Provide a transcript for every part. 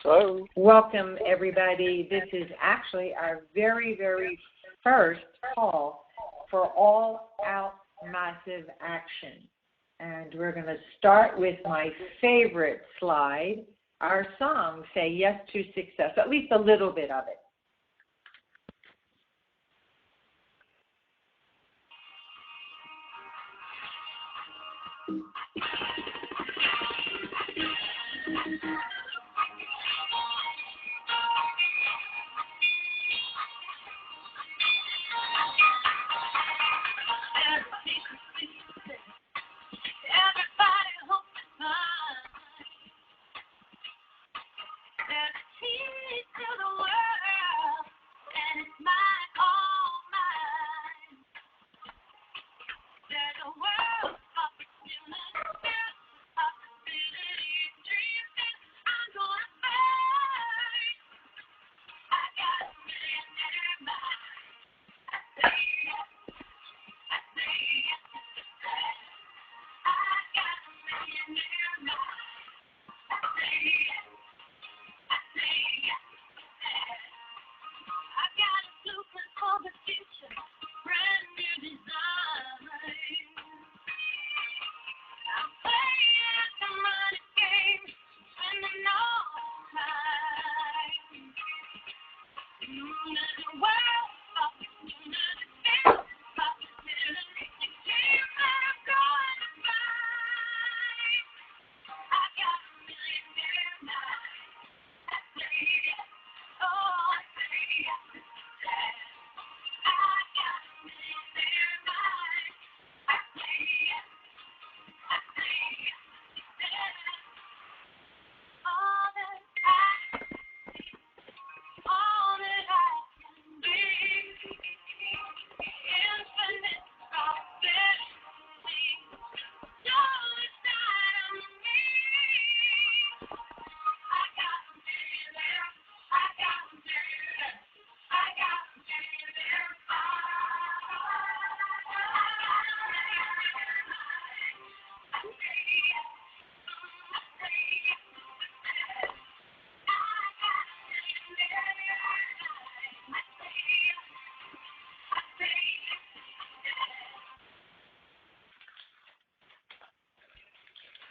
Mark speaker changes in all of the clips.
Speaker 1: Hello.
Speaker 2: Welcome, everybody. This is actually our very, very first call for All Out Massive Action. And we're going to start with my favorite slide, our song, Say Yes to Success, at least a little bit of it.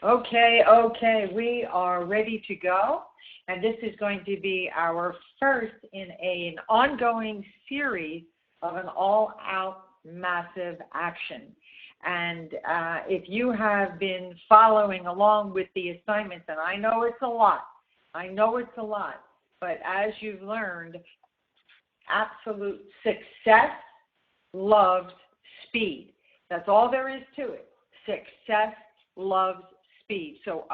Speaker 2: Okay, we are ready to go, and this is going to be our first in an ongoing series of an all-out massive action. And if you have been following along with the assignments, and I know it's a lot, but as you've learned, absolute success loves speed. That's all there is to it. Success loves speed. So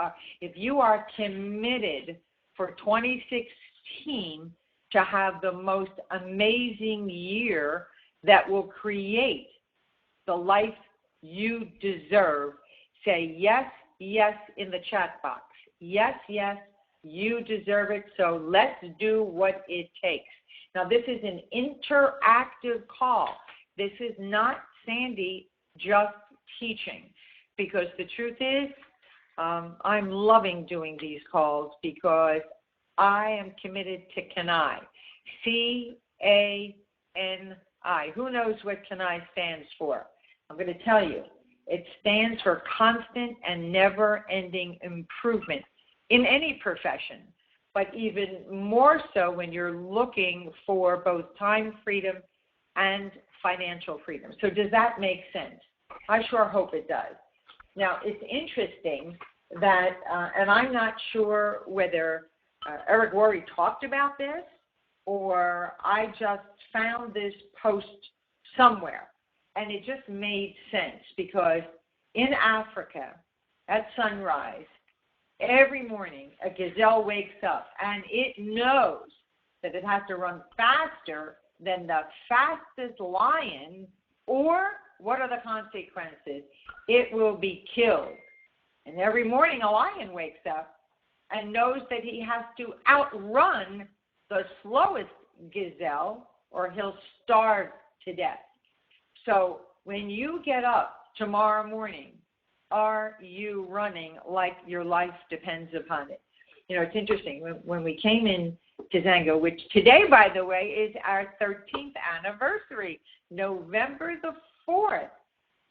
Speaker 2: if you are committed for 2016 to have the most amazing year that will create the life you deserve, say yes, yes in the chat box. Yes, yes, you deserve it. So let's do what it takes. Now, this is an interactive call. This is not Sandi just teaching, because the truth is, I'm loving doing these calls because I am committed to CANI, C-A-N-I. Who knows what CANI stands for? I'm going to tell you. It stands for constant and never-ending improvement in any profession, but even more so when you're looking for both time freedom and financial freedom. So does that make sense? I sure hope it does. Now, it's interesting that, and I'm not sure whether Eric Worre talked about this or I just found this post somewhere, and it just made sense because in Africa, at sunrise, every morning a gazelle wakes up and it knows that it has to run faster than the fastest lion, or what are the consequences? It will be killed. And every morning a lion wakes up and knows that he has to outrun the slowest gazelle or he'll starve to death. So when you get up tomorrow morning, are you running like your life depends upon it? It's interesting. When we came in to Zango, which today, by the way, is our 13th anniversary, November the 4th,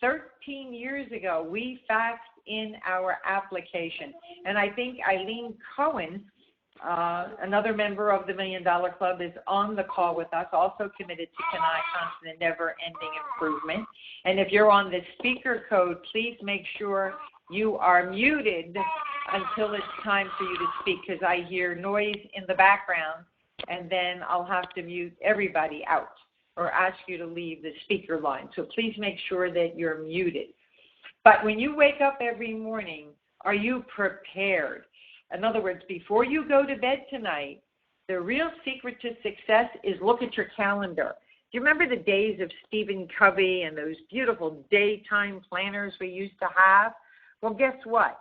Speaker 2: 13 years ago, we faxed in our application. And I think Eileen Cohen, another member of the $1 Million Club, is on the call with us, also committed to constant and never-ending improvement. And if you're on the speaker code, please make sure you are muted until it's time for you to speak, because I hear noise in the background, and then I'll have to mute everybody out or ask you to leave the speaker line. So please make sure that you're muted. But when you wake up every morning, are you prepared? In other words, before you go to bed tonight, the real secret to success is look at your calendar. Do you remember the days of Stephen Covey and those beautiful daytime planners we used to have? Well, guess what?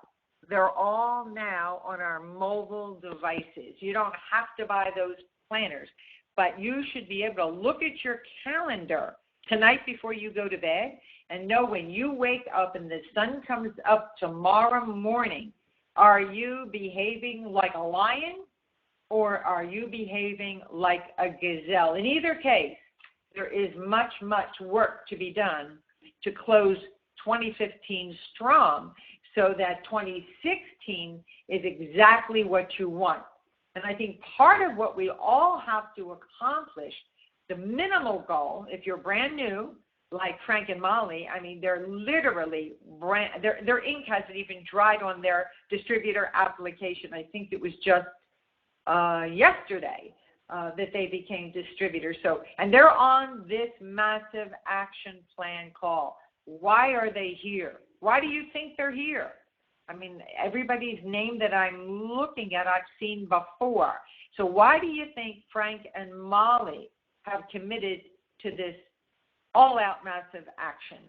Speaker 2: They're all now on our mobile devices. You don't have to buy those planners, but you should be able to look at your calendar tonight before you go to bed and know when you wake up and the sun comes up tomorrow morning, are you behaving like a lion or are you behaving like a gazelle? In either case, there is much, much work to be done to close 2015 strong so that 2016 is exactly what you want. And I think part of what we all have to accomplish, the minimal goal, if you're brand new, like Frank and Molly, I mean, they're literally their ink hasn't even dried on their distributor application. I think it was just yesterday that they became distributors. So, and they're on this massive action plan call. Why are they here? Why do you think they're here? I mean, everybody's name that I'm looking at, I've seen before. So why do you think Frank and Molly have committed to this all-out massive action?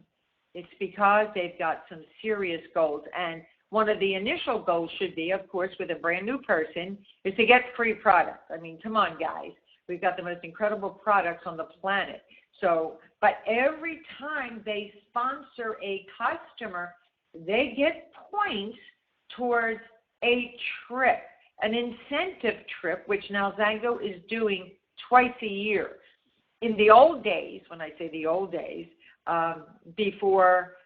Speaker 2: It's because they've got some serious goals. And one of the initial goals should be, of course, with a brand new person, is to get free products. I mean, come on, guys. We've got the most incredible products on the planet. So, but every time they sponsor a customer, they get points towards a trip, an incentive trip, which now Zango is doing twice a year. In the old days, when I say the old days, before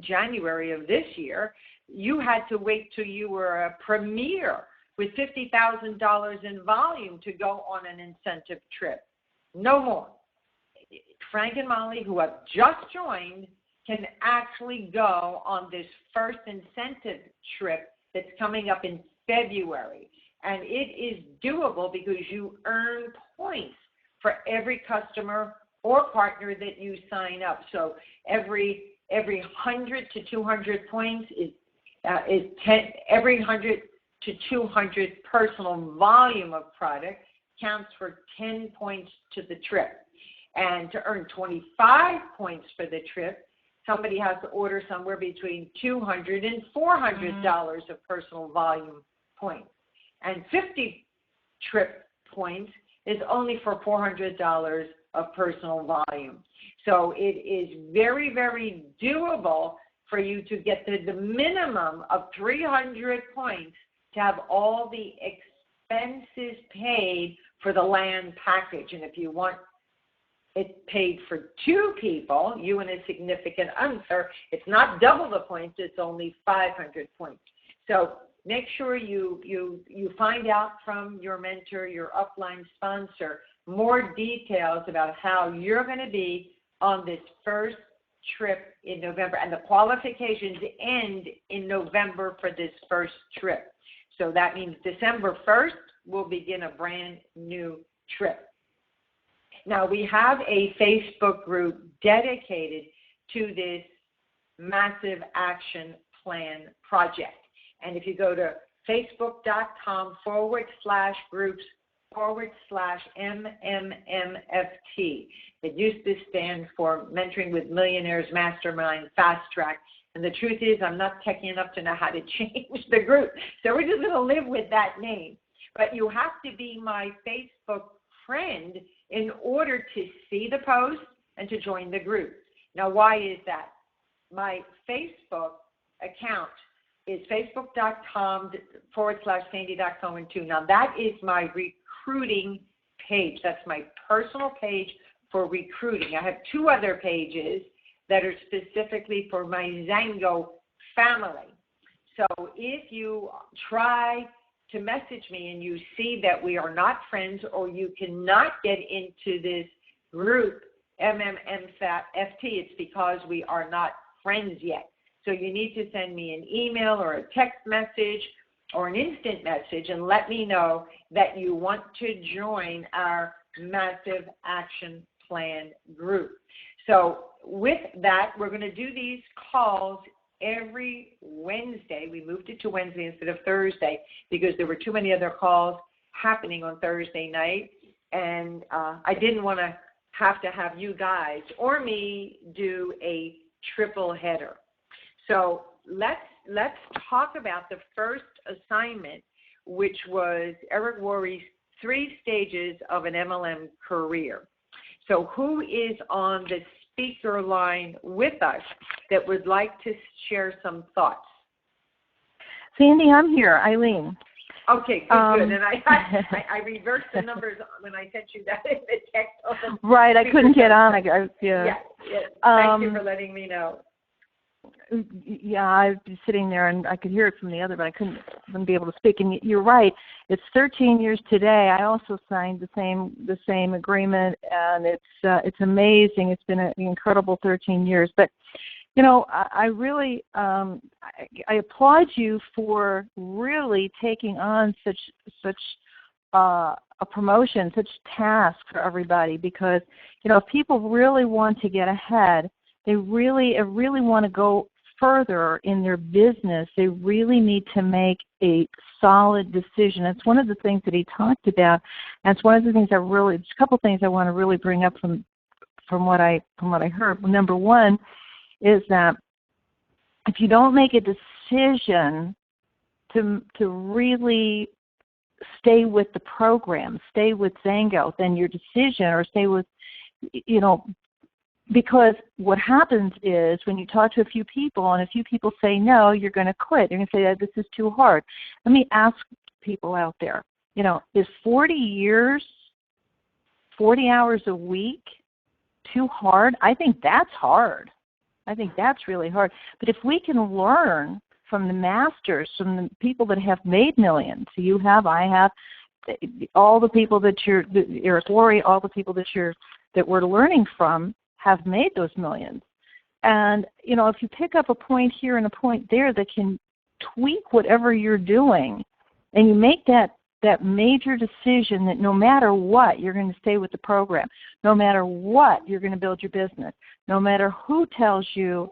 Speaker 2: January of this year, you had to wait till you were a premier with $50,000 in volume to go on an incentive trip. No more. Frank and Molly, who have just joined, can actually go on this first incentive trip that's coming up in February. And it is doable because you earn points for every customer or partner that you sign up. So every 100 to 200 points is 10. Every 100 to 200 personal volume of product counts for 10 points to the trip. And to earn 25 points for the trip, somebody has to order somewhere between $200 and $400 of personal volume points. And 50 trip points is only for $400 of personal volume. So it is very, very doable for you to get the minimum of 300 points to have all the expenses paid for the land package. And if you want it paid for two people, you and a significant other, it's not double the points, it's only 500 points. So make sure you find out from your mentor, your upline sponsor, more details about how you're going to be on this first trip in November. And the qualifications end in November for this first trip. So that means December 1st, we'll begin a brand new trip. Now, we have a Facebook group dedicated to this massive action plan project. And if you go to facebook.com/groups/MMMFT, it used to stand for Mentoring with Millionaires Mastermind Fast Track. And the truth is, I'm not techy enough to know how to change the group. So we're just going to live with that name. But you have to be my Facebook friend in order to see the post and to join the group. Now, why is that? My Facebook account is facebook.com/Sandi.Cohen2. Now, that is my recruiting page. That's my personal page for recruiting. I have 2 other pages that are specifically for my Zango family. So if you try to message me and you see that we are not friends or you cannot get into this group, MMMFT, it's because we are not friends yet. So you need to send me an email or a text message or an instant message and let me know that you want to join our Massive Action Plan group. So with that, we're going to do these calls every Wednesday. We moved it to Wednesday instead of Thursday because there were too many other calls happening on Thursday night, and I didn't want to have you guys or me do a triple header. So let's talk about the first assignment, which was Eric Worre's 3 stages of an MLM career. So who is on the speaker line with us that would like to share some thoughts?
Speaker 1: Sandi, I'm here. Eileen.
Speaker 2: Okay, good. And I reversed the numbers when I sent you that in the text.
Speaker 1: Right, I couldn't get on.
Speaker 2: Yeah. Thank you for letting me know.
Speaker 1: Yeah, I'd be sitting there and I could hear it from the other, but I wouldn't be able to speak. And you're right. It's 13 years today. I also signed the same agreement, and it's amazing. It's been an incredible 13 years. But you know, I really I applaud you for really taking on such a promotion, such task for everybody, because you know, if people really want to get ahead, they really want to go further in their business, they really need to make a solid decision. It's one of the things that he talked about, and it's one of the things there's a couple things I want to really bring up from what I heard. Number one is that if you don't make a decision to really stay with the program, stay with Zango, then your decision, or stay with, you know, because what happens is when you talk to a few people and a few people say no, you're going to quit. You're going to say, this is too hard. Let me ask people out there, you know, is 40 years, 40 hours a week too hard? I think that's hard. I think that's really hard. But if we can learn from the masters, from the people that have made millions, you have, I have, all the people that Eric Worre, all the people that we're learning from, have made those millions. And, you know, if you pick up a point here and a point there that can tweak whatever you're doing, and you make that major decision that no matter what, you're going to stay with the program, no matter what, you're going to build your business, no matter who tells you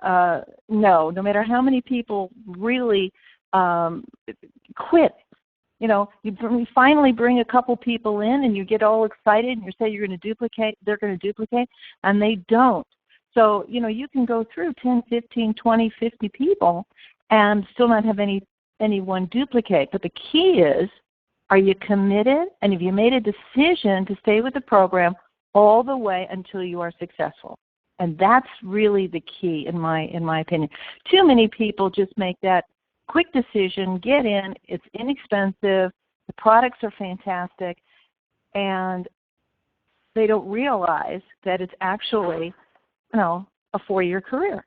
Speaker 1: no matter how many people really quit. You know, you finally bring a couple people in and you get all excited and you say you're going to duplicate, they're going to duplicate, and they don't. So, you know, you can go through 10, 15, 20, 50 people and still not have anyone duplicate. But the key is, are you committed, and have you made a decision to stay with the program all the way until you are successful? And that's really the key in my opinion. Too many people just make that quick decision, get in, it's inexpensive, the products are fantastic, and they don't realize that it's actually, you know, a 4-year career.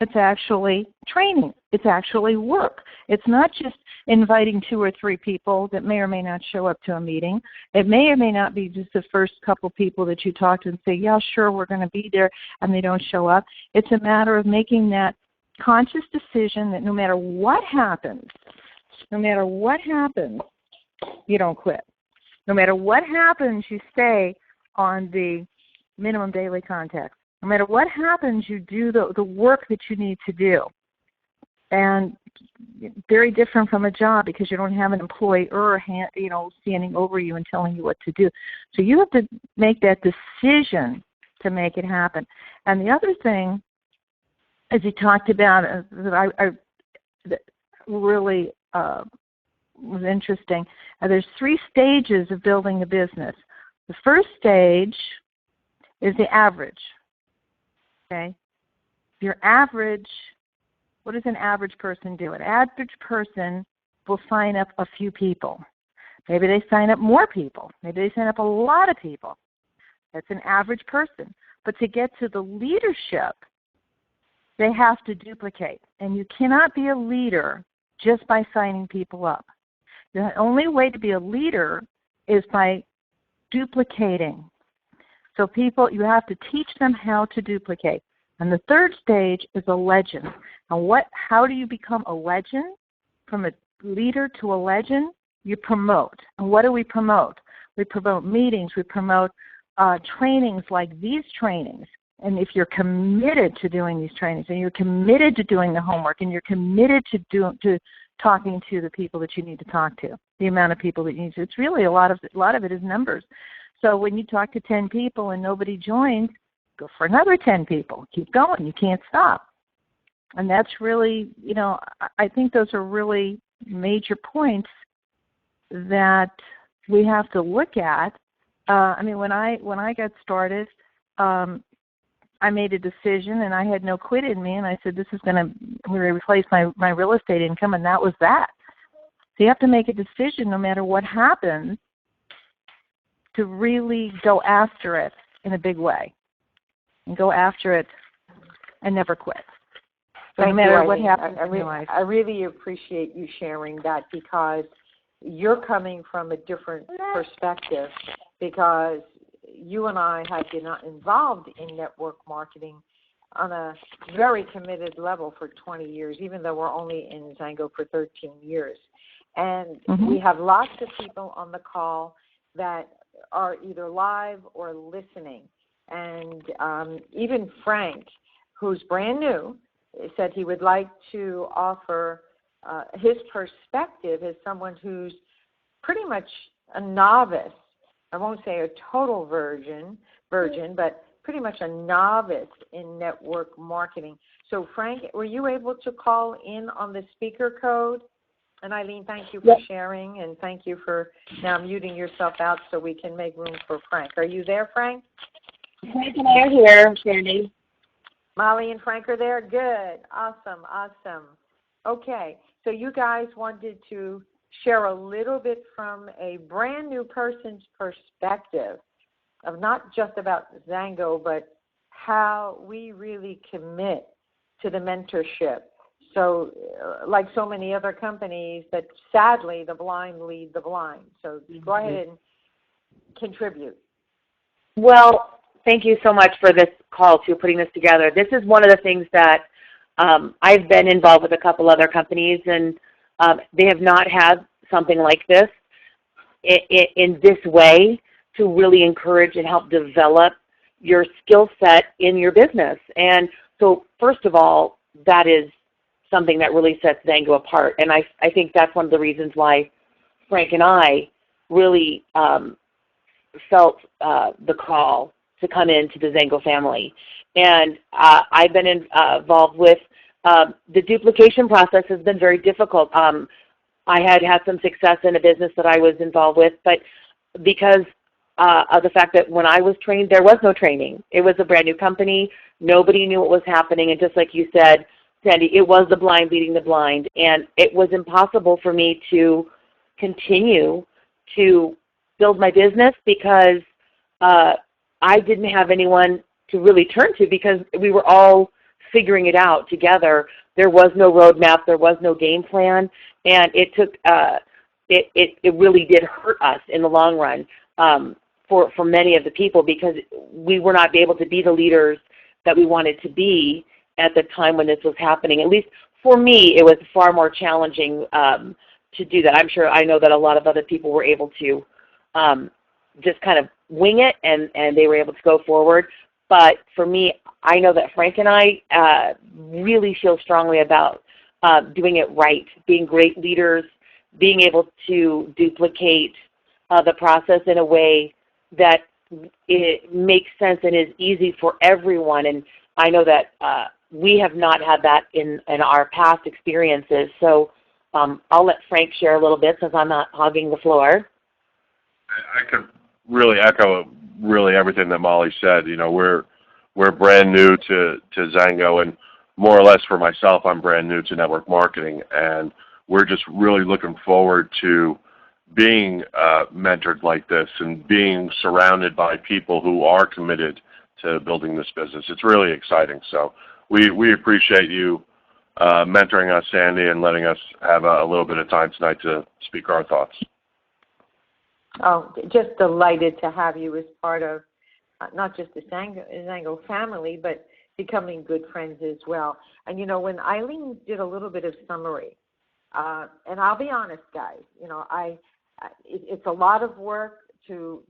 Speaker 1: It's actually training. It's actually work. It's not just inviting 2 or 3 people that may or may not show up to a meeting. It may or may not be just the first couple people that you talk to and say, yeah, sure, we're going to be there, and they don't show up. It's a matter of making that conscious decision that no matter what happens, you don't quit. No matter what happens, you stay on the minimum daily contacts. No matter what happens, you do the work that you need to do. And very different from a job, because you don't have an employer, you know, standing over you and telling you what to do. So you have to make that decision to make it happen. And the other thing, as he talked about, that really was interesting. There's 3 stages of building a business. The first stage is the average. Okay, your average what does an average person do? An average person will sign up a few people. Maybe they sign up more people. Maybe they sign up a lot of people. That's an average person. But to get to the leadership, they have to duplicate. And you cannot be a leader just by signing people up. The only way to be a leader is by duplicating. So people, you have to teach them how to duplicate. And the third stage is a legend. And how do you become a legend? From a leader to a legend, you promote. And what do we promote? We promote meetings. We promote trainings like these trainings. And if you're committed to doing these trainings, and you're committed to doing the homework, and you're committed to talking to the people that you need to talk to, the amount of people that you need to, it's really a lot of it is numbers. So when you talk to 10 people and nobody joins, go for another 10 people. Keep going. You can't stop. And that's really, I think those are really major points that we have to look at. When I got started, I made a decision, and I had no quit in me, and I said, this is going to replace my real estate income, and that was that. So you have to make a decision no matter what happens to really go after it in a big way, and go after it and never quit. So no matter what happens in your life.
Speaker 2: I really appreciate you sharing that, because you're coming from a different perspective, because you and I have been involved in network marketing on a very committed level for 20 years, even though we're only in Zango for 13 years. And we have lots of people on the call that are either live or listening. And even Frank, who's brand new, said he would like to offer his perspective as someone who's pretty much a novice. I won't say a total virgin, but pretty much a novice in network marketing. So, Frank, were you able to call in on the speaker code? And Eileen, thank you for sharing, and thank you for now muting yourself out so we can make room for Frank. Are you there, Frank?
Speaker 3: Frank and I are here, Sandy.
Speaker 2: Molly and Frank are there? Good. Awesome. Okay, so you guys wanted to share a little bit from a brand new person's perspective of not just about Zango, but how we really commit to the mentorship. So like so many other companies, that sadly the blind lead the blind. So go ahead and contribute.
Speaker 3: Well, thank you so much for this call, too, putting this together. This is one of the things that I've been involved with a couple other companies, and they have not had something like this in this way to really encourage and help develop your skill set in your business. And so, first of all, that is something that really sets Zango apart. And I think that's one of the reasons why Frank and I really felt the call to come into the Zango family. And I've been involved with the duplication process has been very difficult. I had some success in a business that I was involved with, but because of the fact that when I was trained, there was no training. It was a brand new company. Nobody knew what was happening. And just like you said, Sandy, it was the blind leading the blind. And it was impossible for me to continue to build my business because I didn't have anyone to really turn to, because we were all figuring it out together. There was no roadmap. There was no game plan. And it took it really did hurt us in the long run for many of the people, because we were not able to be the leaders that we wanted to be at the time when this was happening. At least for me, it was far more challenging to do that. I know that a lot of other people were able to just kind of wing it, and they were able to go forward. But for me, I know that Frank and I really feel strongly about doing it right, being great leaders, being able to duplicate the process in a way that it makes sense and is easy for everyone. And I know that we have not had that in our past experiences. So I'll let Frank share a little bit, since I'm not hogging the floor.
Speaker 4: I could really echo everything that Molly said. You know, we're brand new to Zango, and more or less for myself, I'm brand new to network marketing, and we're just really looking forward to being mentored like this and being surrounded by people who are committed to building this business. It's really exciting. So we appreciate you mentoring us, Sandi, and letting us have a little bit of time tonight to speak our thoughts.
Speaker 2: Oh, just delighted to have you as part of not just the Zango family, but becoming good friends as well. And, you know, when Eileen did a little bit of summary, and I'll be honest, guys, you know, it's a lot of work to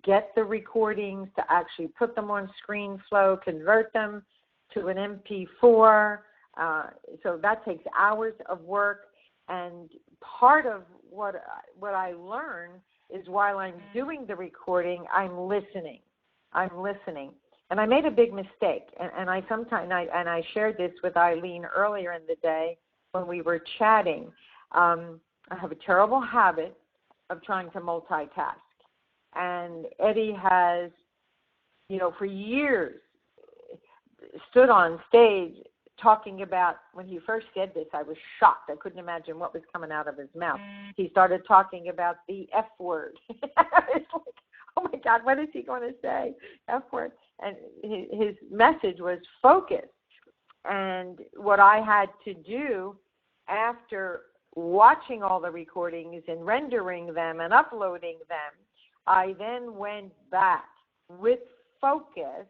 Speaker 2: get the recordings, to actually put them on ScreenFlow, convert them to an MP4. So that takes hours of work. And part of what I learn is while I'm doing the recording, I'm listening. And I made a big mistake, and I shared this with Eileen earlier in the day when we were chatting. I have a terrible habit of trying to multitask. And Eddie has, you know, for years stood on stage talking about, when he first said this, I was shocked. I couldn't imagine what was coming out of his mouth. He started talking about the F word. It's like, oh my God, what is he going to say? F word. And his message was focus. And what I had to do after watching all the recordings and rendering them and uploading them, I then went back with focus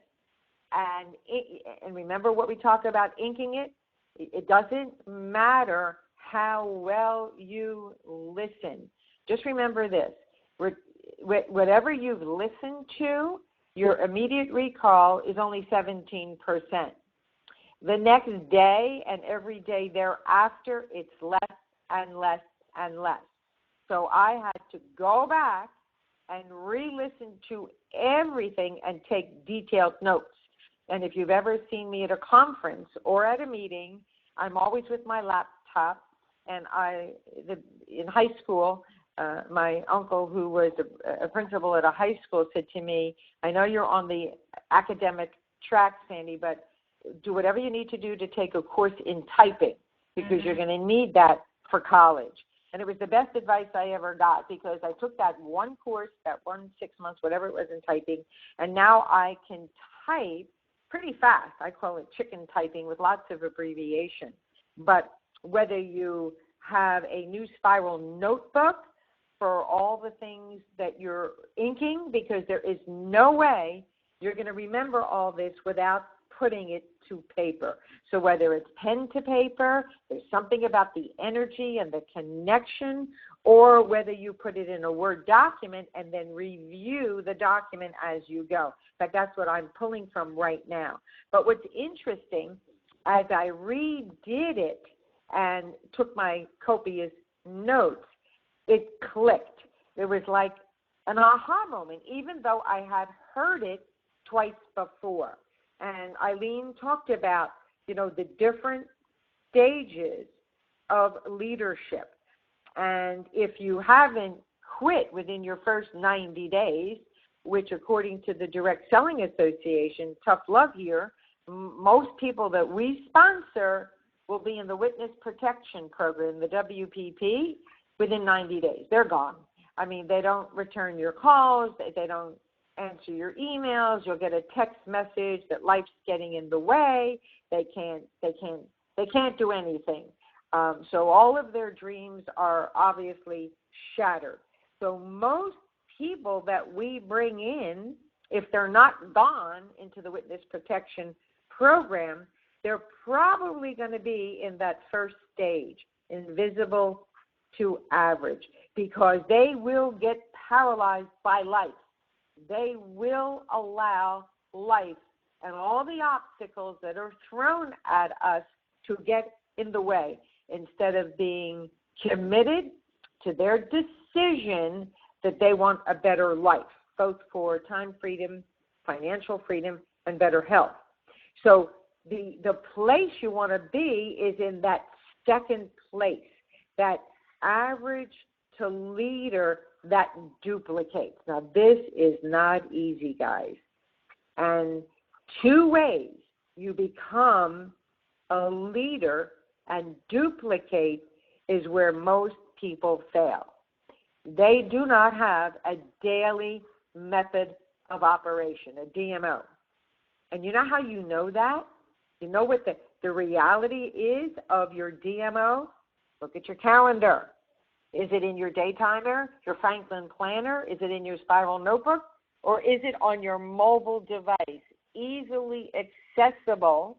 Speaker 2: and remember what we talked about, inking it? It doesn't matter how well you listen. Just remember this. Whatever you've listened to, your immediate recall is only 17%. The next day and every day thereafter, it's less and less and less. So I had to go back and re-listen to everything and take detailed notes. And if you've ever seen me at a conference or at a meeting, I'm always with my laptop. And in high school, my uncle, who was a principal at a high school, said to me, I know you're on the academic track, Sandi, but do whatever you need to do to take a course in typing, because you're going to need that for college. And it was the best advice I ever got, because I took that one course, that 6 months, whatever it was in typing, and now I can type pretty fast. I call it chicken typing with lots of abbreviation. But whether you have a new spiral notebook for all the things that you're inking, because there is no way you're going to remember all this without putting it to paper. So whether it's pen to paper, there's something about the energy and the connection, or whether you put it in a Word document and then review the document as you go. In fact, that's what I'm pulling from right now. But what's interesting, as I redid it and took my copious notes, it clicked. There was like an aha moment, even though I had heard it twice before. And Eileen talked about, you know, the different stages of leadership. And if you haven't quit within your first 90 days, which according to the Direct Selling Association, tough love here, most people that we sponsor will be in the Witness Protection Program, the WPP, within 90 days. They're gone. I mean, they don't return your calls. They don't answer your emails. You'll get a text message that life's getting in the way. They can't do anything. So all of their dreams are obviously shattered. So most people that we bring in, if they're not gone into the Witness Protection Program, they're probably going to be in that first stage, invisible to average, because they will get paralyzed by life. They will allow life and all the obstacles that are thrown at us to get in the way, instead of being committed to their decision that they want a better life, both for time freedom, financial freedom, and better health. So the place you want to be is in that second place, that average to leader that duplicates. Now, this is not easy, guys. And two ways you become a leader and duplicate is where most people fail. They do not have a daily method of operation, a DMO. And you know how you know that? You know what the reality is of your DMO? Look at your calendar. Is it in your Daytimer, your Franklin Planner? Is it in your Spiral Notebook? Or is it on your mobile device, easily accessible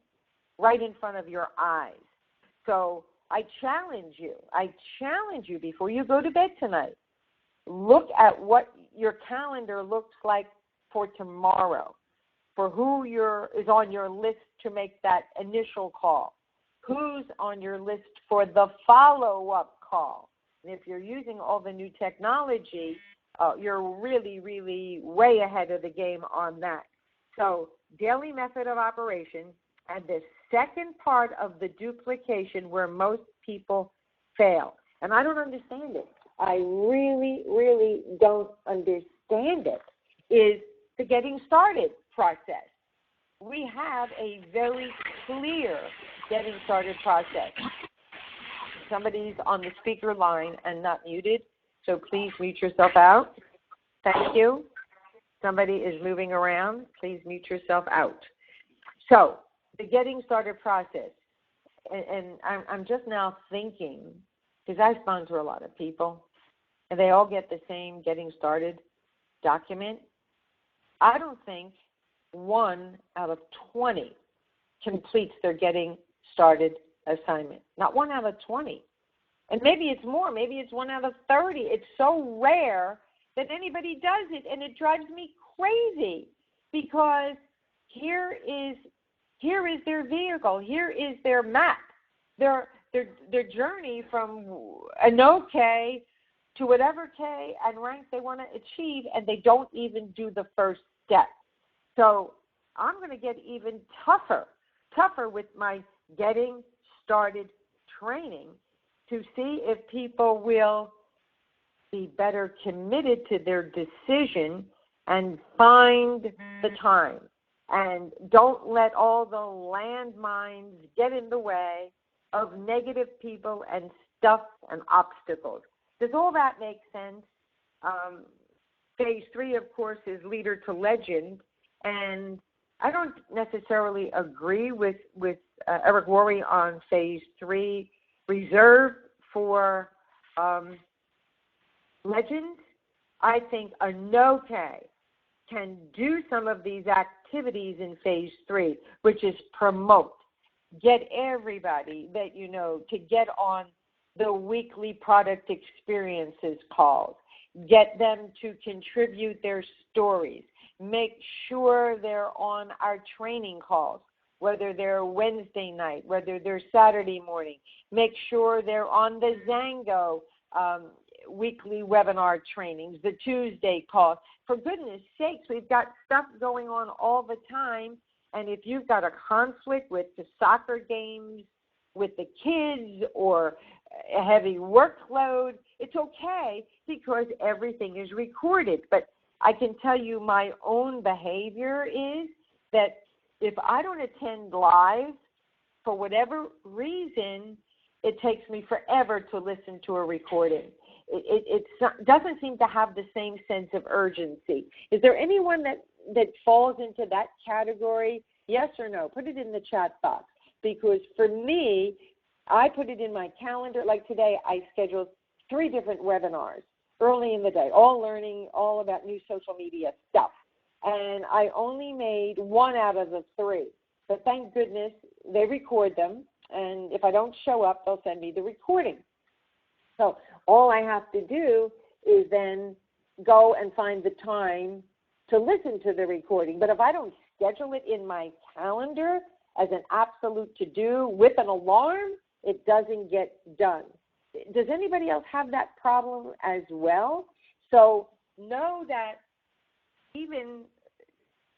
Speaker 2: right in front of your eyes? So I challenge you before you go to bed tonight, look at what your calendar looks like for tomorrow, for who is on your list to make that initial call, who's on your list for the follow-up call. And if you're using all the new technology, you're really, really way ahead of the game on that. So daily method of operation, and the second part of the duplication where most people fail. And I don't understand it. I really, really don't understand it, is the getting started process. We have a very clear getting started process. Somebody's on the speaker line and not muted, so please mute yourself out. Thank you. Somebody is moving around. Please mute yourself out. So the getting started process, and I'm just now thinking, because I sponsor a lot of people, and they all get the same getting started document. I don't think 1 out of 20 completes their getting started assignment. Not 1 out of 20. And maybe it's more. Maybe it's 1 out of 30. It's so rare that anybody does it, and it drives me crazy because here is their vehicle. Here is their map. Their journey from a no K to whatever K and rank they want to achieve, and they don't even do the first step. So I'm going to get even tougher with my getting started training to see if people will be better committed to their decision and find the time. And don't let all the landmines get in the way of negative people and stuff and obstacles. Does all that make sense? Phase 3, of course, is leader to legend. And I don't necessarily agree with Eric Worre on phase 3, reserved for legends. I think a no-K can do some of these activities in phase 3, which is promote. Get everybody that you know to get on the weekly product experiences calls. Get them to contribute their stories. Make sure they're on our training calls, whether they're Wednesday night, whether they're Saturday morning. Make sure they're on the Zango weekly webinar trainings, the Tuesday calls. For goodness sakes, we've got stuff going on all the time. And if you've got a conflict with the soccer games, with the kids, or a heavy workload, it's okay because everything is recorded. But I can tell you my own behavior is that if I don't attend live, for whatever reason, it takes me forever to listen to a recording. It doesn't seem to have the same sense of urgency. Is there anyone that falls into that category? Yes or no? Put it in the chat box. Because for me, I put it in my calendar. Like today, I scheduled 3 different webinars early in the day, all learning all about new social media stuff. And I only made 1 out of the 3. But thank goodness they record them. And if I don't show up, they'll send me the recording. So all I have to do is then go and find the time to listen to the recording. But if I don't schedule it in my calendar as an absolute to-do with an alarm, it doesn't get done. Does anybody else have that problem as well? So know that even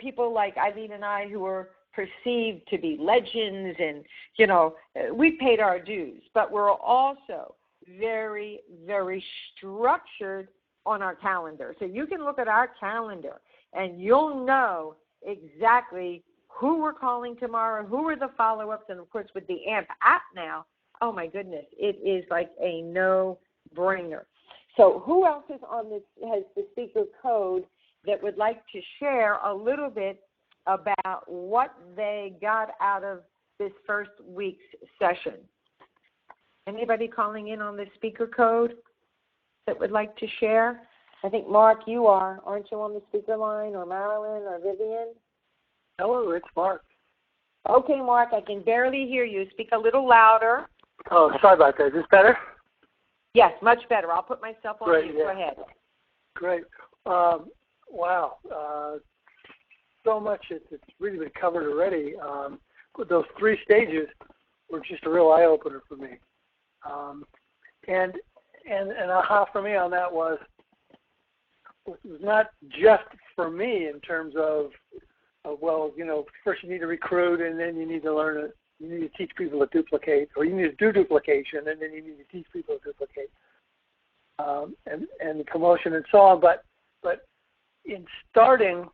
Speaker 2: people like Eileen and I who are perceived to be legends and, you know, we paid our dues, but we're also very, very structured on our calendar. So you can look at our calendar and you'll know exactly who we're calling tomorrow, who are the follow-ups, and, of course, with the AMP app now, oh, my goodness, it is like a no-brainer. So who else is on this, has the speaker code that would like to share a little bit about what they got out of this first week's session? Anybody calling in on the speaker code that would like to share? I think, Mark, you are. Aren't you on the speaker line, or Marilyn, or Vivian?
Speaker 5: Hello, it's Mark.
Speaker 2: Okay, Mark, I can barely hear you. Speak a little louder.
Speaker 5: Oh, sorry about that. Is this better?
Speaker 2: Yes, much better. I'll put myself on
Speaker 5: Great,
Speaker 2: mute.
Speaker 5: yeah.
Speaker 2: Go ahead.
Speaker 5: Great. Wow. So much it's really been covered already. Those 3 stages were just a real eye-opener for me. And an aha for me on that was not just for me in terms of well, you know, first you need to recruit, and then you need to learn it. You need to teach people to duplicate, or you need to do duplication, and then you need to teach people to duplicate, and the promotion and so on. But in starting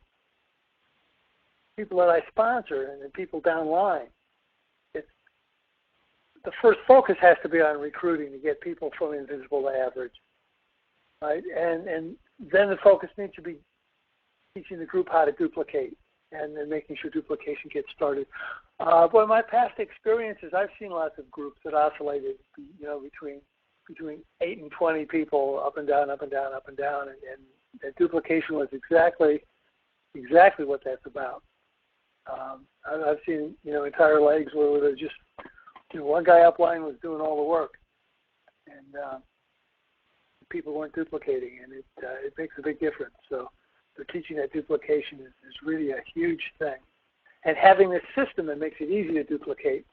Speaker 5: people that I sponsor and then people downline, the first focus has to be on recruiting to get people from invisible to average, right? And then the focus needs to be teaching the group how to duplicate, and then making sure duplication gets started. But in my past experiences, I've seen lots of groups that oscillated, you know, between 8 and 20 people, up and down, up and down, up and down, and duplication was exactly what that's about. I've seen, you know, entire legs where they're just, you know, one guy upline was doing all the work, and people weren't duplicating, and it makes a big difference. So teaching that duplication is really a huge thing. And having this system that makes it easy to duplicate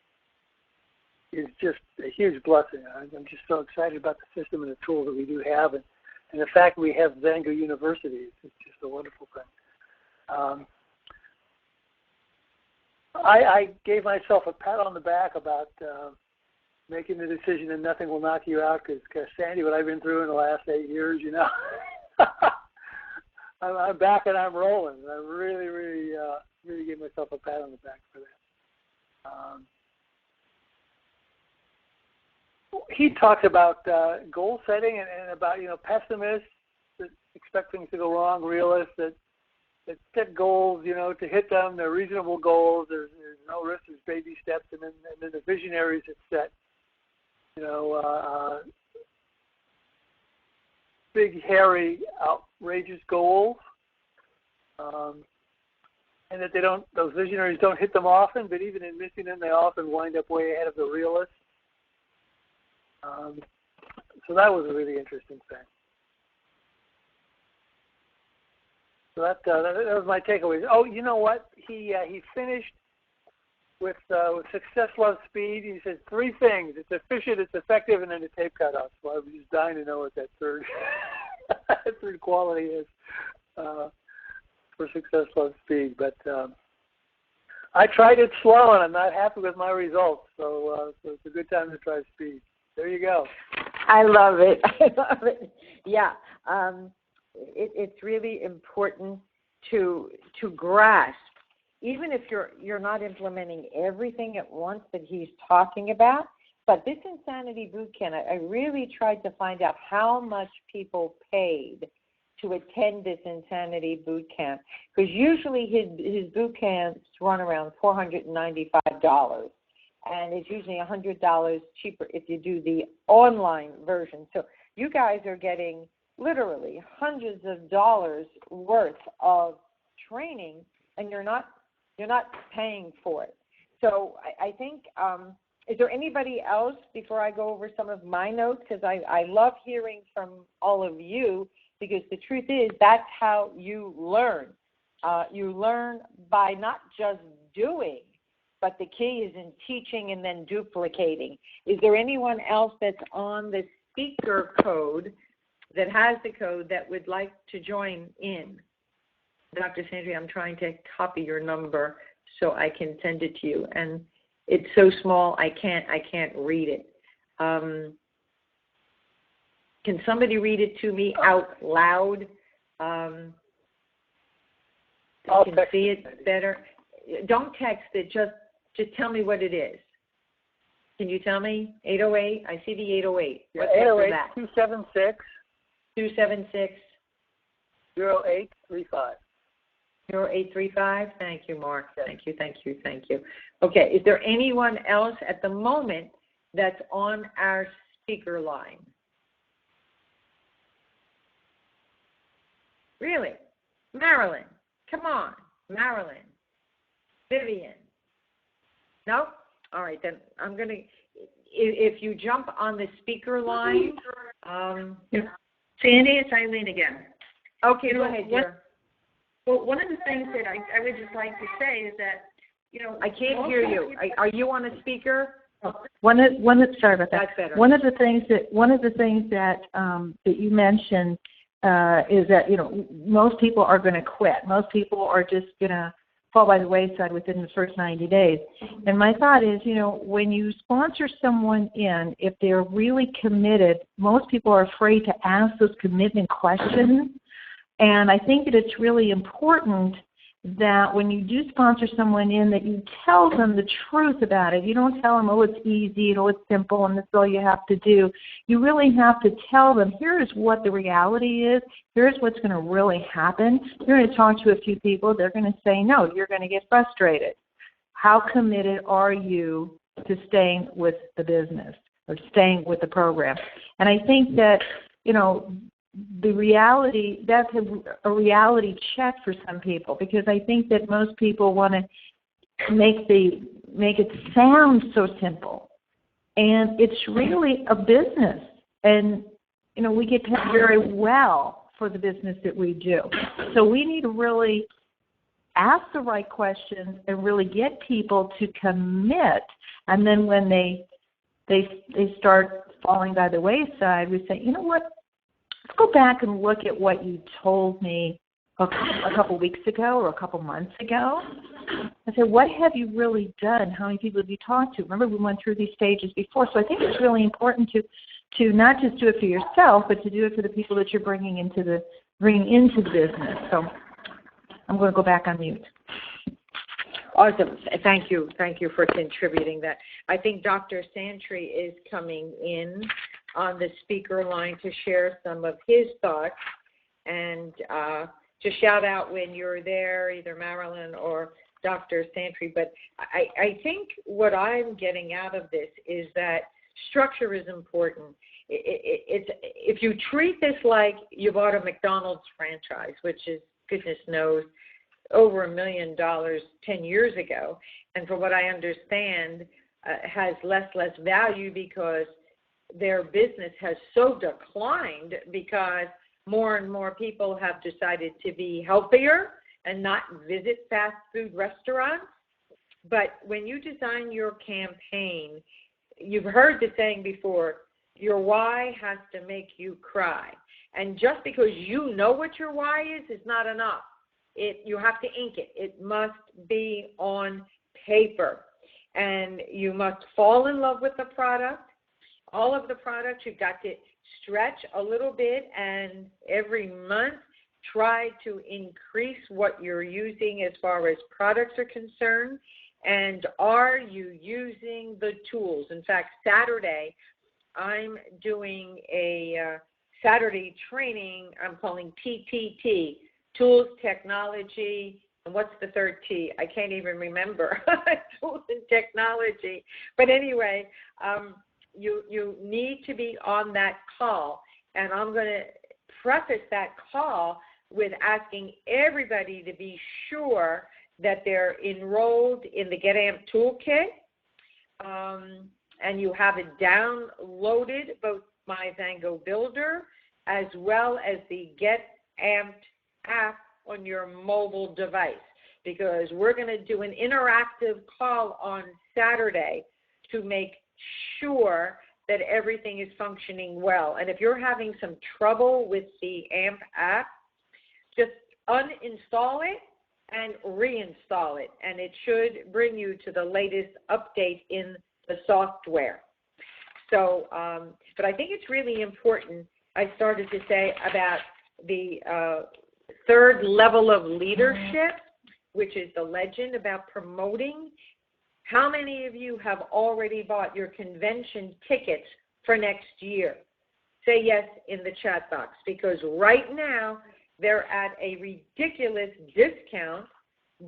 Speaker 5: is just a huge blessing. I'm just so excited about the system and the tools that we do have, and the fact that we have Zanga University. It's just a wonderful thing. I gave myself a pat on the back about making the decision that nothing will knock you out, because Sandi, what I've been through in the last 8 years, you know, I'm back and I'm rolling. I really gave myself a pat on the back for that. He talks about goal setting and about, you know, pessimists that expect things to go wrong, realists that set goals, you know, to hit them. They're reasonable goals. There's no risk. There's baby steps, and then the visionaries that set, you know, big, hairy, outrageous goals, and that those visionaries don't hit them often, but even in missing them, they often wind up way ahead of the realists. So that was a really interesting thing. So that was my takeaway. Oh, you know what? He finished with Success Loves Speed. He said 3 things: it's efficient, it's effective, and then a tape cutoff. So I was just dying to know what that third quality is for Success Loves Speed. But I tried it slow, and I'm not happy with my results. So it's a good time to try speed. There you go.
Speaker 2: I love it. I love it. Yeah. It's really important to grasp, even if you're not implementing everything at once that he's talking about. But this Insanity Bootcamp, I really tried to find out how much people paid to attend this Insanity Bootcamp, because usually his boot camps run around $495, and it's usually $100 cheaper if you do the online version. So you guys are getting literally hundreds of dollars worth of training, and you're not paying for it. So I think, is there anybody else, before I go over some of my notes, because I love hearing from all of you, because the truth is that's how you learn. You learn by not just doing, but the key is in teaching and then duplicating. Is there anyone else that's on the speaker code that has the code that would like to join in? Dr. Sandi, I'm trying to copy your number so I can send it to you, and it's so small I can't read it. Can somebody read it to me out loud? I can see it better. don't text it. Just tell me what it is. Can you tell me? 808. I see the 808.
Speaker 5: Yeah,
Speaker 2: What's after
Speaker 5: 808
Speaker 2: that?
Speaker 5: 276
Speaker 2: 276
Speaker 5: 0835.
Speaker 2: 0835. Thank you, Mark. Thank you. Okay. Is there anyone else at the moment that's on our speaker line? Really? Marilyn. Come on. Marilyn. Vivian. No? All right, then I'm going to, if you jump on the speaker line.
Speaker 6: Sandy, it's Eileen again.
Speaker 2: Okay, go ahead, dear.
Speaker 6: Well, one of the things that I would just like to say is that,
Speaker 2: I can't hear you. Are you on a speaker?
Speaker 1: Sorry about that.
Speaker 2: That's better.
Speaker 1: One of the things that that you mentioned is that most people are going to quit. Most people are just going to fall by the wayside within the first 90 days. And my thought is, when you sponsor someone in, if they're really committed, most people are afraid to ask those commitment questions. And I think that it's really important that when you do sponsor someone in, that you tell them the truth about it. You don't tell them, oh, it's easy, it's simple, and this is all you have to do. You really have to tell them, here's what the reality is. Here's what's going to really happen. You're going to talk to a few people. They're going to say no. You're going to get frustrated. How committed are you to staying with the business or staying with the program? And I think that, the reality, that's a reality check for some people, because I think that most people want to make it sound so simple. And it's really a business. And, we get paid very well for the business that we do. So we need to really ask the right questions and really get people to commit. And then when they start falling by the wayside, we say, you know what? Let's go back and look at what you told me a couple weeks ago or a couple months ago. I said, what have you really done? How many people have you talked to? Remember, we went through these stages before. So I think it's really important to not just do it for yourself, but to do it for the people that you're bringing into the business. So I'm going to go back on mute.
Speaker 2: Awesome. Thank you. Thank you for contributing that. I think Dr. Santry is coming in on the speaker line to share some of his thoughts. And just shout out when you're there, either Marilyn or Dr. Santry. But I think what I'm getting out of this is that structure is important. It's if you treat this like you bought a McDonald's franchise, which is, goodness knows, over $1 million 10 years ago, and from what I understand, has less value because their business has so declined because more and more people have decided to be healthier and not visit fast food restaurants. But when you design your campaign, you've heard the saying before, your why has to make you cry. And just because you know what your why is not enough. You have to ink it. It must be on paper. And you must fall in love with the product. All of the products, you've got to stretch a little bit, and every month try to increase what you're using as far as products are concerned. And are you using the tools? In fact, Saturday, I'm doing a Saturday training I'm calling TTT, Tools, Technology, and what's the third T? I can't even remember. Tools and Technology. But anyway, you need to be on that call. And I'm going to preface that call with asking everybody to be sure that they're enrolled in the Get Amped Toolkit. And you have it downloaded, both My Zango Builder as well as the Get Amped app on your mobile device, because we're going to do an interactive call on Saturday to make sure that everything is functioning well. And if you're having some trouble with the AMP app, just uninstall it and reinstall it, and it should bring you to the latest update in the software. So, but I think it's really important, I started to say about the third level of leadership, which is the legend about promoting. How many of you have already bought your convention tickets for next year? Say yes in the chat box, because right now they're at a ridiculous discount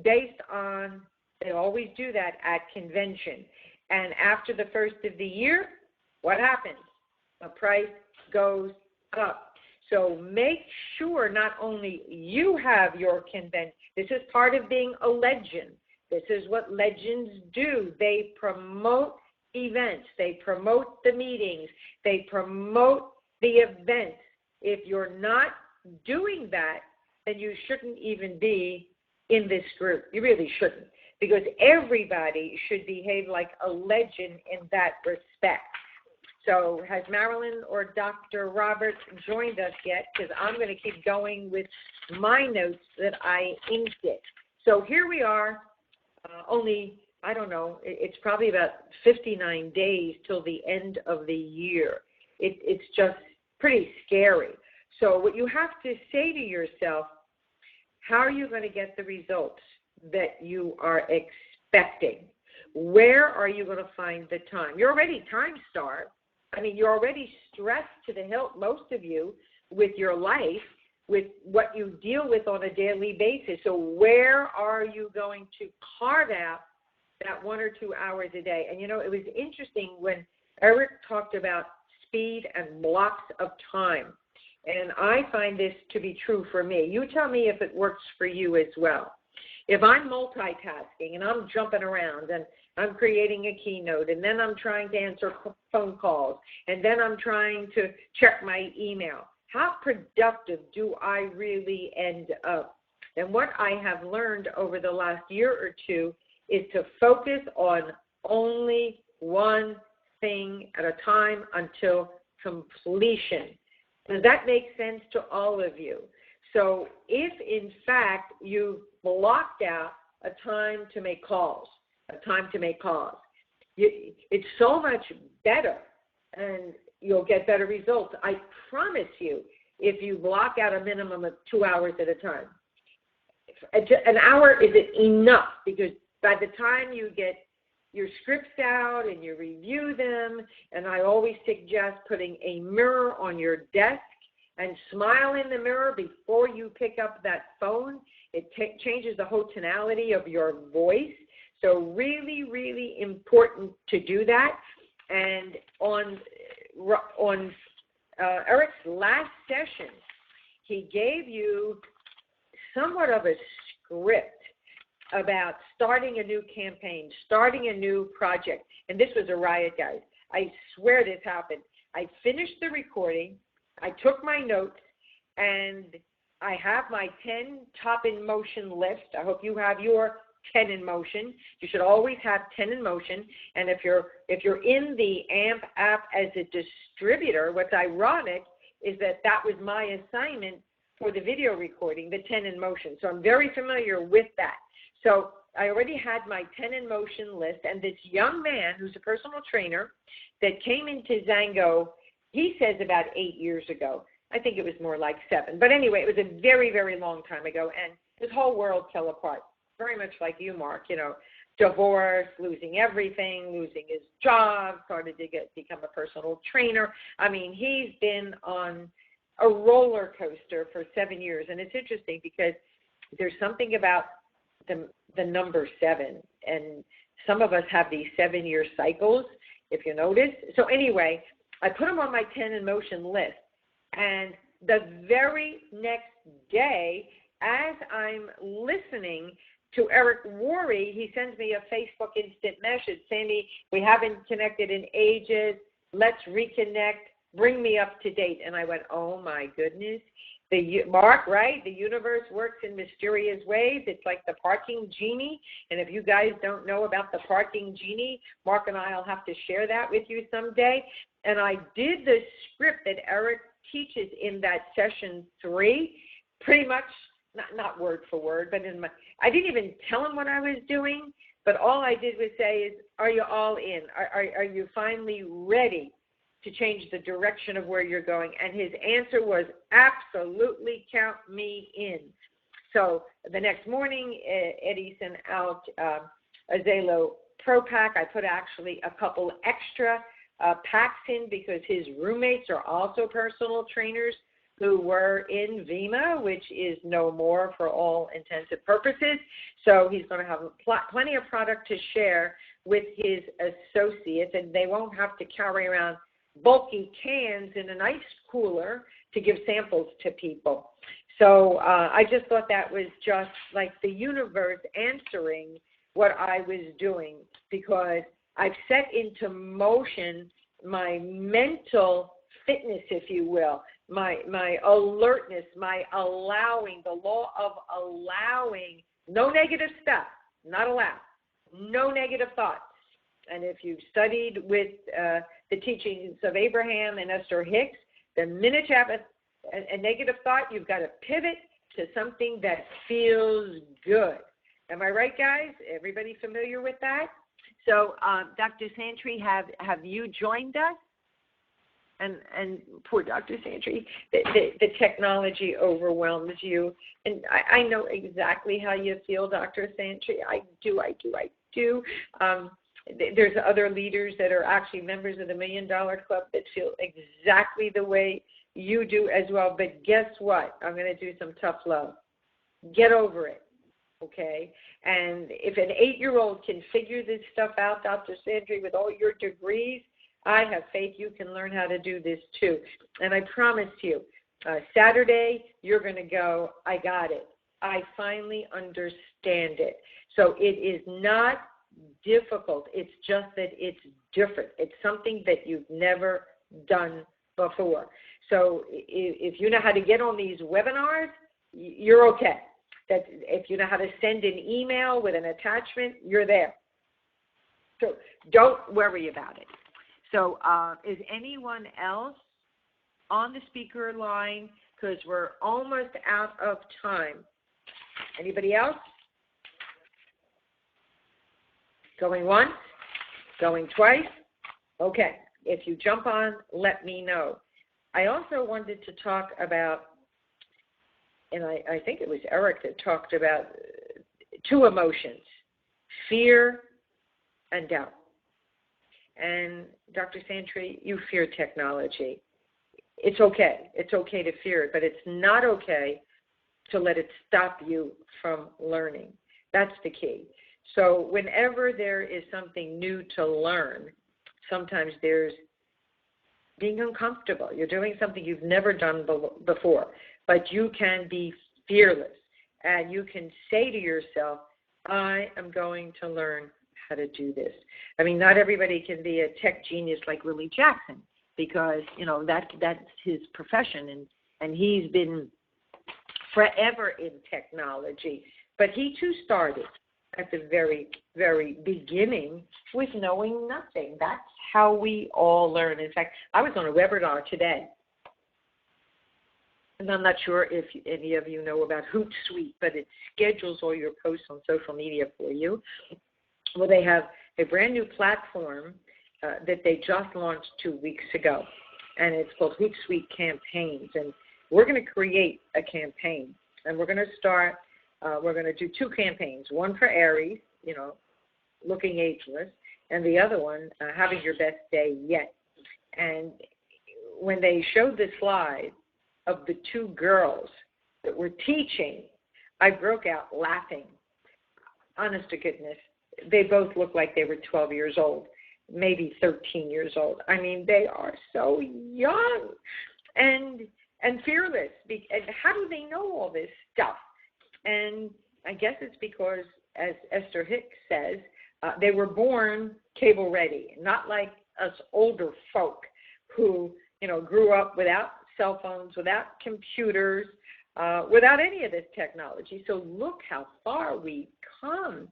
Speaker 2: based on, they always do that at convention. And after the first of the year, what happens? The price goes up. So make sure not only you have your convention, this is part of being a legend. This is what legends do. They promote events. They promote the meetings. They promote the events. If you're not doing that, then you shouldn't even be in this group. You really shouldn't, because everybody should behave like a legend in that respect. So has Marilyn or Dr. Roberts joined us yet? Because I'm going to keep going with my notes that I inked it. So here we are, only, I don't know, it's probably about 59 days till the end of the year. It's just pretty scary. So what you have to say to yourself, how are you going to get the results that you are expecting? Where are you going to find the time? You're already time-starved. I mean, you're already stressed to the hilt, most of you, with your life, with what you deal with on a daily basis. So where are you going to carve out that 1 or 2 hours a day? And, you know, it was interesting when Eric talked about speed and blocks of time. And I find this to be true for me. You tell me if it works for you as well. If I'm multitasking and I'm jumping around and I'm creating a keynote and then I'm trying to answer phone calls and then I'm trying to check my email, how productive do I really end up? And what I have learned over the last year or two is to focus on only one thing at a time until completion. Does that make sense to all of you? So if, in fact, you blocked out a time to make calls, it's so much better, and you'll get better results. I promise you, if you block out a minimum of 2 hours at a time. An hour isn't enough, because by the time you get your scripts out and you review them, and I always suggest putting a mirror on your desk and smile in the mirror before you pick up that phone. It changes the whole tonality of your voice. So really, really important to do that. And on Eric's last session, he gave you somewhat of a script about starting a new campaign, starting a new project. And this was a riot, guys. I swear this happened. I finished the recording, I took my notes, and I have my 10 top in motion list. I hope you have your 10 in motion. You should always have 10 in motion. And if you're in the AMP app as a distributor, what's ironic is that was my assignment for the video recording, the 10 in motion. So I'm very familiar with that. So I already had my 10 in motion list, and this young man who's a personal trainer that came into Zango, he says about 8 years ago. I think it was more like 7. But anyway, it was a very, very long time ago, and his whole world fell apart, very much like you, Mark, you know, divorce, losing everything, losing his job, started to become a personal trainer. I mean, he's been on a roller coaster for 7 years, and it's interesting because there's something about the number 7, and some of us have these 7-year cycles, if you notice. So anyway, I put him on my 10 in motion list, and the very next day, as I'm listening to Eric Worre, he sends me a Facebook instant message, Sandi, we haven't connected in ages, let's reconnect, bring me up to date. And I went, oh my goodness. Mark, right? The universe works in mysterious ways. It's like the parking genie. And if you guys don't know about the parking genie, Mark and I will have to share that with you someday. And I did the script that Eric teaches in that session 3, pretty much, not word for word, but I didn't even tell him what I was doing, but all I did was say is, are you all in? Are you finally ready to change the direction of where you're going? And his answer was, absolutely, count me in. So the next morning, Eddie sent out a Zalo Pro Pack. I put actually a couple extra packs in because his roommates are also personal trainers who were in VEMA, which is no more for all intents and purposes. So he's going to have plenty of product to share with his associates, and they won't have to carry around bulky cans in an ice cooler to give samples to people. So I just thought that was just like the universe answering what I was doing, because I've set into motion my mental fitness, if you will, my alertness, my allowing, the law of allowing, no negative stuff, not allowed, no negative thoughts. And if you've studied with the teachings of Abraham and Esther Hicks, the minute you have a negative thought, you've got to pivot to something that feels good. Am I right, guys? Everybody familiar with that? So, Dr. Santry, have you joined us? And poor Dr. Santry, the technology overwhelms you. And I know exactly how you feel, Dr. Santry. I do. There's other leaders that are actually members of the $1 Million Club that feel exactly the way you do as well. But guess what? I'm going to do some tough love. Get over it, okay? And if an 8-year-old can figure this stuff out, Dr. Santry, with all your degrees, I have faith you can learn how to do this too. And I promise you, Saturday, you're going to go, I got it. I finally understand it. So it is not difficult. It's just that it's different. It's something that you've never done before. So if you know how to get on these webinars, you're okay. That if you know how to send an email with an attachment, you're there. So don't worry about it. So is anyone else on the speaker line? Because we're almost out of time. Anybody else? Going once? Going twice? Okay. If you jump on, let me know. I also wanted to talk about, and I think it was Eric that talked about two emotions, fear and doubt. And Dr. Santry, you fear technology. It's okay. It's okay to fear it, but it's not okay to let it stop you from learning. That's the key. So whenever there is something new to learn, sometimes there's being uncomfortable. You're doing something you've never done before, but you can be fearless, and you can say to yourself, I am going to learn how to do this. I mean, not everybody can be a tech genius like Willie Jackson, because, you know, that's his profession, and he's been forever in technology. But he too started at the very, very beginning with knowing nothing. That's how we all learn. In fact, I was on a webinar today, and I'm not sure if any of you know about Hootsuite, but it schedules all your posts on social media for you. Well, they have a brand new platform that they just launched 2 weeks ago, and it's called Hootsuite Campaigns. And we're going to create a campaign, and we're going to start, we're going to do 2 campaigns, one for Aries, you know, looking ageless, and the other one, having your best day yet. And when they showed the slide of the 2 girls that were teaching, I broke out laughing. Honest to goodness, they both look like they were 12 years old, maybe 13 years old. I mean, they are so young and fearless. And how do they know all this stuff? And I guess it's because, as Esther Hicks says, they were born cable ready, not like us older folk who, you know, grew up without cell phones, without computers, without any of this technology. So look how far we've come.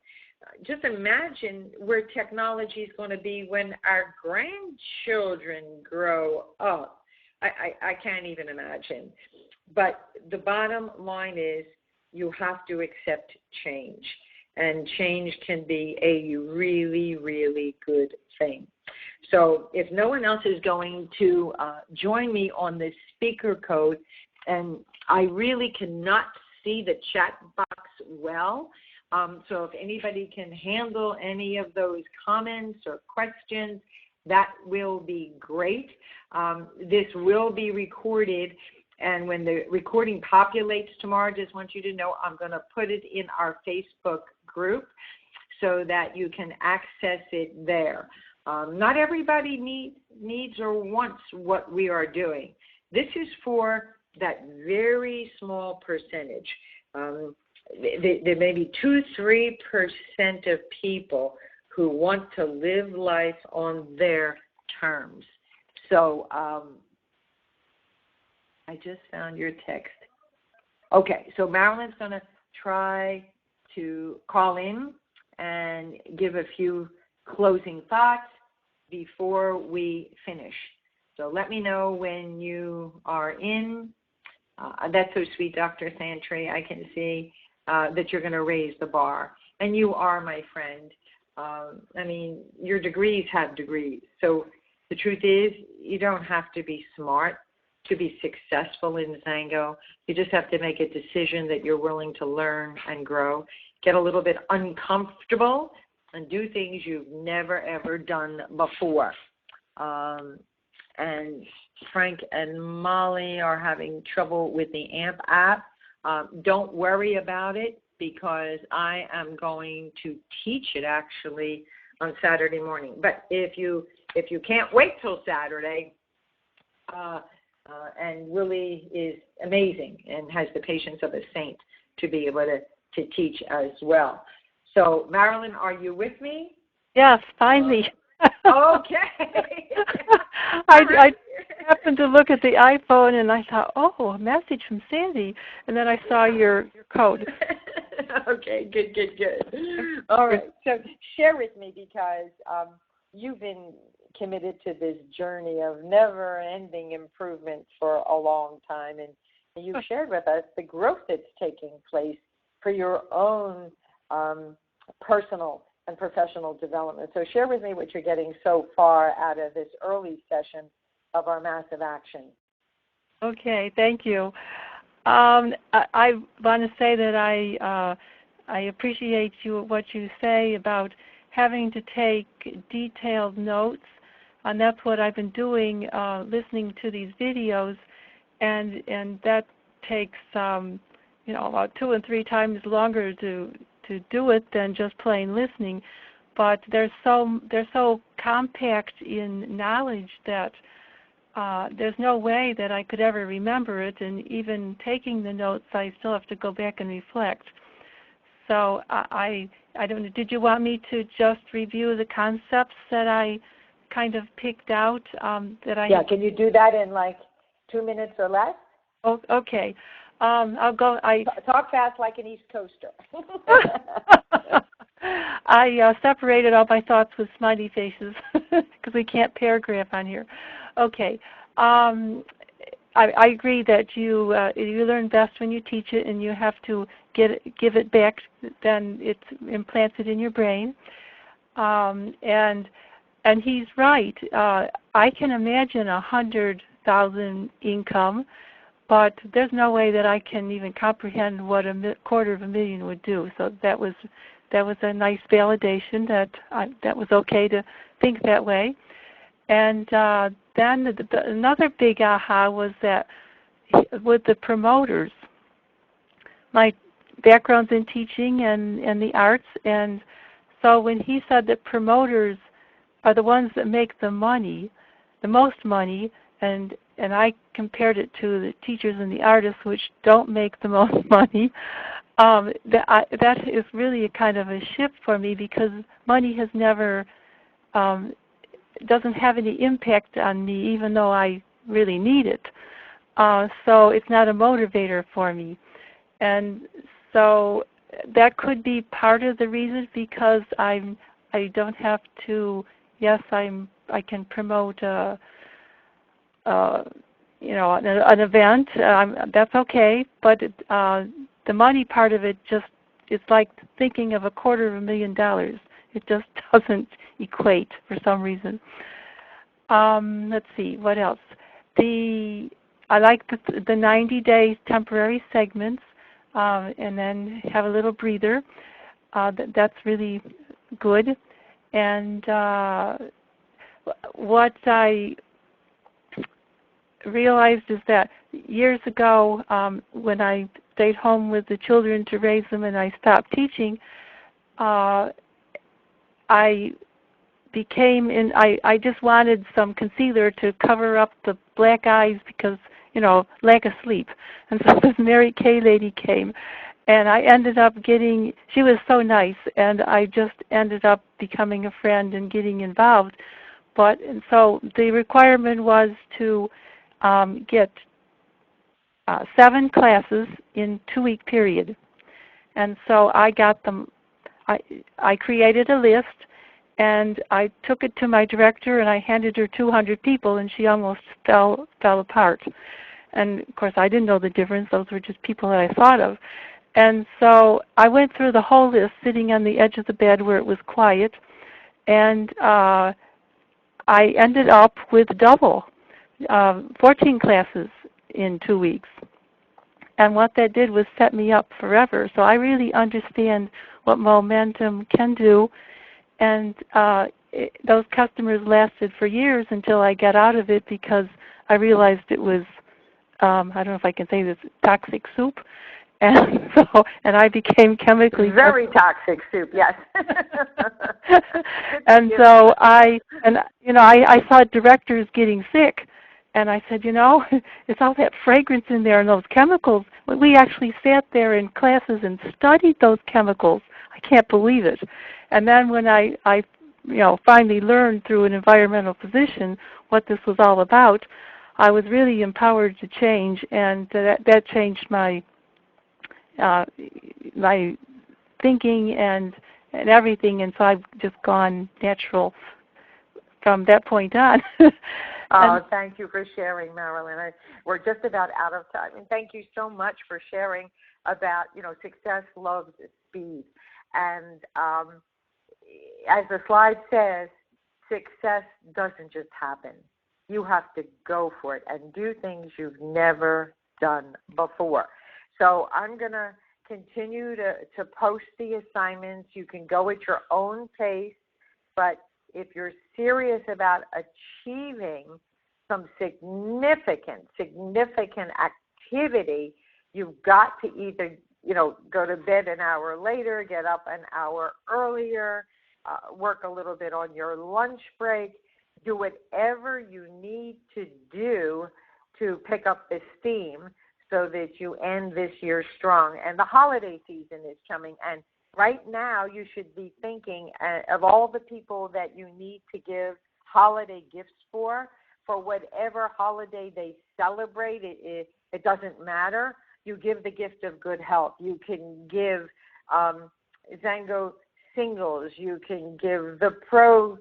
Speaker 2: Just imagine where technology is going to be when our grandchildren grow up. I can't even imagine. But the bottom line is you have to accept change. And change can be a really, really good thing. So if no one else is going to join me on this speaker code, and I really cannot see the chat box well. So if anybody can handle any of those comments or questions, that will be great. This will be recorded, and when the recording populates tomorrow, just want you to know I'm going to put it in our Facebook group so that you can access it there. Not everybody needs or wants what we are doing. This is for that very small percentage. There may be 2-3% of people who want to live life on their terms. So I just found your text. Okay, so Marilyn's going to try to call in and give a few closing thoughts before we finish. So let me know when you are in. That's so sweet, Dr. Santry. I can see that you're going to raise the bar. And you are, my friend. I mean, your degrees have degrees. So the truth is, you don't have to be smart to be successful in Zango. You just have to make a decision that you're willing to learn and grow, get a little bit uncomfortable, and do things you've never, ever done before. And Frank and Molly are having trouble with the AMP app. Don't worry about it, because I am going to teach it actually on Saturday morning. But if you can't wait till Saturday, and Willie is amazing and has the patience of a saint to be able to teach as well. So Marilyn, are you with me?
Speaker 1: Yes, finally.
Speaker 2: Okay.
Speaker 1: I happened to look at the iPhone and I thought, oh, a message from Sandy, and then I saw your code.
Speaker 2: Okay, good. All right, so share with me, because you've been committed to this journey of never-ending improvement for a long time, and you shared with us the growth that's taking place for your own personal and professional development. So share with me what you're getting so far out of this early session of our massive action.
Speaker 1: Okay, thank you. I want to say that I appreciate what you say about having to take detailed notes, and that's what I've been doing, listening to these videos, and that takes about 2 and 3 times longer to do it than just plain listening. But they're so compact in knowledge that there's no way that I could ever remember it, and even taking the notes, I still have to go back and reflect. So I don't know, did you want me to just review the concepts that I kind of picked out?
Speaker 2: Yeah, can you do that in like 2 minutes or less?
Speaker 1: Oh, okay. I'll go.
Speaker 2: Talk fast like an East Coaster.
Speaker 1: I separated all my thoughts with smiley faces because we can't paragraph on here. Okay. I agree that you learn best when you teach it, and you have to give it back. Then it's implanted in your brain. And he's right. I can imagine 100,000 income, but there's no way that I can even comprehend what $250,000 would do. So that was a nice validation that was okay to think that way. And then another big aha was that with the promoters, my background's in teaching and the arts, and so when he said that promoters are the ones that make the money, the most money, and I compared it to the teachers and the artists, which don't make the most money, that is really a kind of a shift for me, because money has never doesn't have any impact on me, even though I really need it. So it's not a motivator for me. And so that could be part of the reason, because I don't have to. Yes, I can promote an event. That's okay, but the money part of it it's like thinking of $250,000. It just doesn't equate for some reason. Let's see, what else? I like the 90-day temporary segments.
Speaker 7: and then have a little breather. That's really good. And what I realized is that years ago, when I stayed home with the children to raise them and I stopped teaching, I just wanted some concealer to cover up the black eyes because, lack of sleep. And so this Mary Kay lady came, and I ended up she was so nice, and I just ended up becoming a friend and getting involved. And so the requirement was to get 7 classes in 2-week period. And so I got them, I created a list, and I took it to my director, and I handed her 200 people, and she almost fell apart. And, of course, I didn't know the difference. Those were just people that I thought of. And so I went through the whole list, sitting on the edge of the bed where it was quiet, and I ended up with double, 14 classes in 2 weeks. And what that did was set me up forever. So I really understand what momentum can do. And those customers lasted for years until I got out of it because I realized it was, I don't know if I can say this, toxic soup. And I became chemically
Speaker 2: very toxic soup, yes.
Speaker 7: And so I saw directors getting sick, and I said, it's all that fragrance in there and those chemicals. We actually sat there in classes and studied those chemicals. I can't believe it. And then when I finally learned through an environmental physician what this was all about, I was really empowered to change, and that changed my thinking and everything, and so I've just gone natural from that point on.
Speaker 2: Thank you for sharing, Marilyn. We're just about out of time, and thank you so much for sharing about, success loves speed. And as the slide says, success doesn't just happen. You have to go for it and do things you've never done before. So I'm going to continue to post the assignments. You can go at your own pace, but if you're serious about achieving some significant activity, you've got to either, go to bed an hour later, get up an hour earlier, work a little bit on your lunch break, do whatever you need to do to pick up the steam so that you end this year strong. And the holiday season is coming, and right now you should be thinking of all the people that you need to give holiday gifts for whatever holiday they celebrate. It doesn't matter. You give the gift of good health. You can give Zango singles. You can give the Pro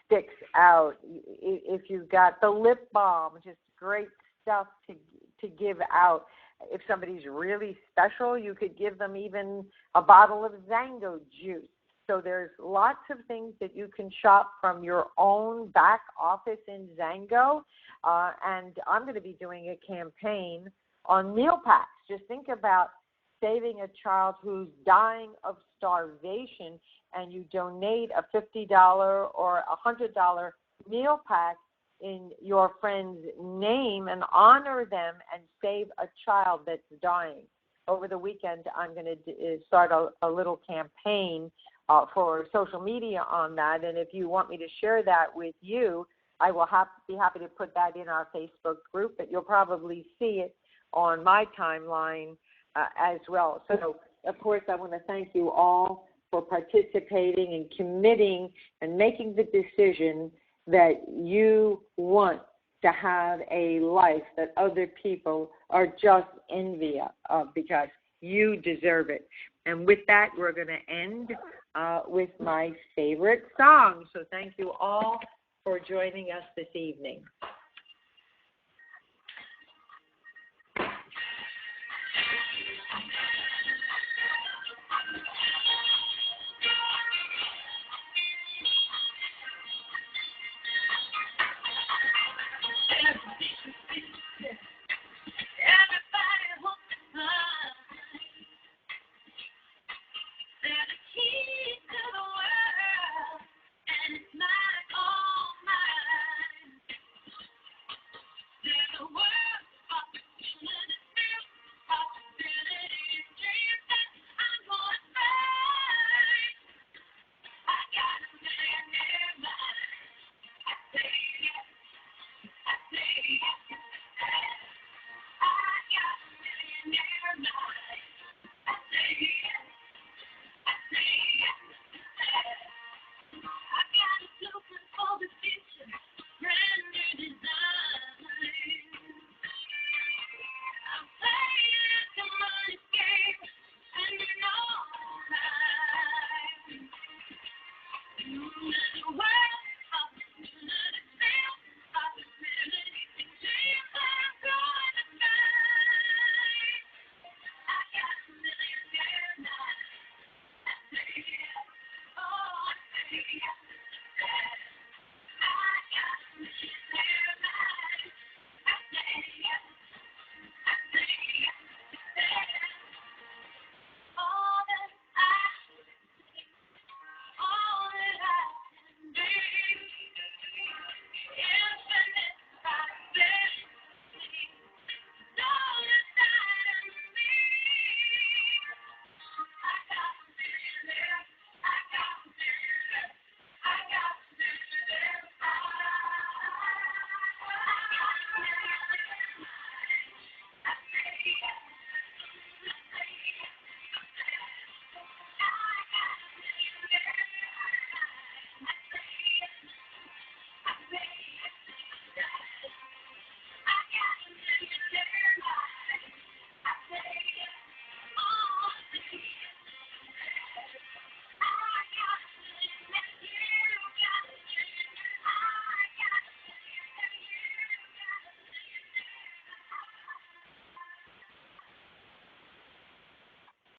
Speaker 2: sticks out. If you've got the lip balm, just great stuff to give out. If somebody's really special, you could give them even a bottle of Zango juice. So there's lots of things that you can shop from your own back office in Zango. And I'm going to be doing a campaign on meal packs. Just think about saving a child who's dying of starvation, and you donate a $50 or a $100 meal pack in your friend's name and honor them and save a child that's dying. Over the weekend, I'm going to start a little campaign for social media on that, and if you want me to share that with you, I will be happy to put that in our Facebook group, but you'll probably see it on my timeline as well. So, of course, I want to thank you all for participating and committing and making the decision that you want to have a life that other people are just envious of, because you deserve it. And with that, we're going to end with my favorite song. So thank you all for joining us this evening.